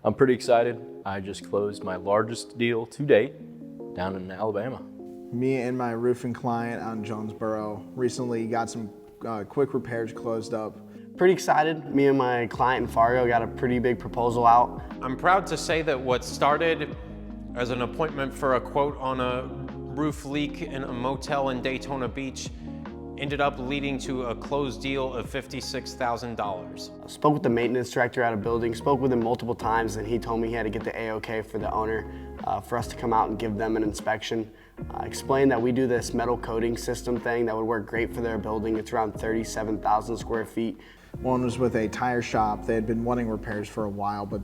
I'm pretty excited. I just closed my largest deal to date down in Alabama. Me and my roofing client out in Jonesboro recently got some quick repairs closed up. Pretty excited. Me and my client in Fargo got a pretty big proposal out. I'm proud to say that what started as an appointment for a quote on a roof leak in a motel in Daytona Beach ended up leading to a closed deal of $56,000. Spoke with the maintenance director at a building, spoke with him multiple times, and he told me he had to get the A-OK for the owner for us to come out and give them an inspection. Explained that we do this metal coating system thing that would work great for their building. It's around 37,000 square feet. One was with a tire shop. They had been wanting repairs for a while, but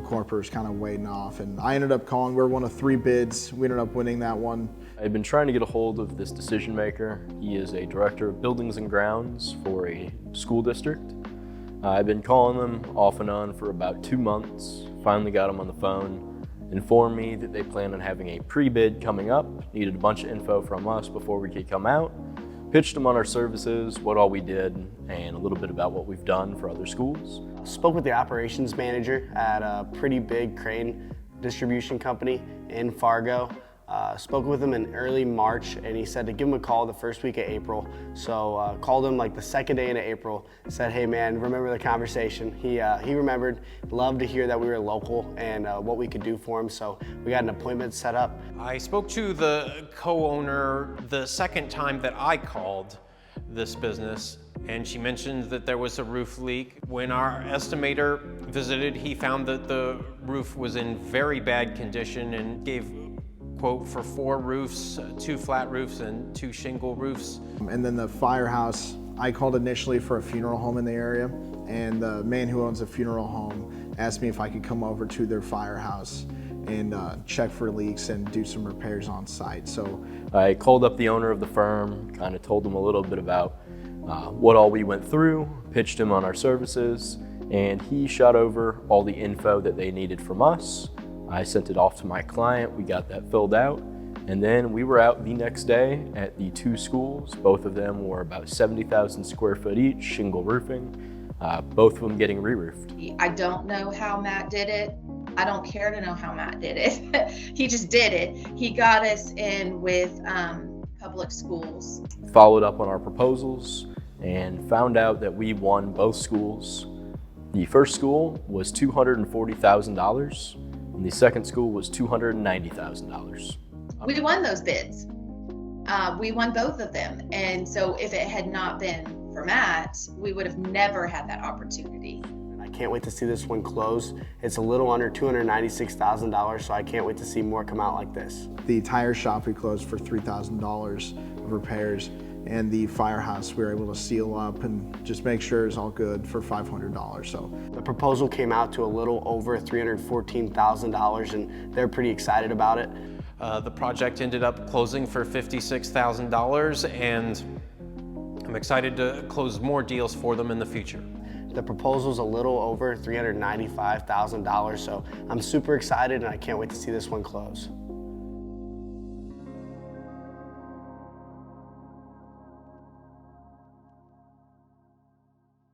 corporate was kind of waiting off. And I ended up calling. We were one of 3 bids. We ended up winning that one. I've been trying to get a hold of this decision maker. He is a director of buildings and grounds for a school district. I've been calling them off and on for about 2 months. Finally got him on the phone, informed me that they plan on having a pre-bid coming up, needed a bunch of info from us before we could come out, pitched them on our services, what all we did, and a little bit about what we've done for other schools. Spoke with the operations manager at a pretty big crane distribution company in Fargo. Spoke with him in early March, and he said to give him a call the first week of April. So called him like the second day into April, said, hey man, remember the conversation? He remembered, loved to hear that we were local and what we could do for him, so we got an appointment set up. I spoke to the co-owner the second time that I called this business, and she mentioned that there was a roof leak. When our estimator visited, he found that the roof was in very bad condition and gave quote for 4 roofs, 2 flat roofs and 2 shingle roofs. And then the firehouse, I called initially for a funeral home in the area, and the man who owns a funeral home asked me if I could come over to their firehouse and check for leaks and do some repairs on site. So I called up the owner of the firm, kind of told him a little bit about what all we went through, pitched him on our services, and he shot over all the info that they needed from us. I sent it off to my client, we got that filled out, and then we were out the next day at the 2 schools. Both of them were about 70,000 square foot each, shingle roofing, both of them getting re-roofed. I don't know how Matt did it. I don't care to know how Matt did it. He just did it. He got us in with public schools. Followed up on our proposals and found out that we won both schools. The first school was $240,000. And the second school was $290,000. We won those bids. We won both of them. And so if it had not been for Matt, we would have never had that opportunity. I can't wait to see this one close. It's a little under $296,000, so I can't wait to see more come out like this. the tire shop we closed for $3,000 of repairs, and the firehouse we were able to seal up and just make sure it's all good for $500. So the proposal came out to a little over $314,000, and they're pretty excited about it. The project ended up closing for $56,000, and I'm excited to close more deals for them in the future. The proposal's a little over $395,000, so I'm super excited and I can't wait to see this one close.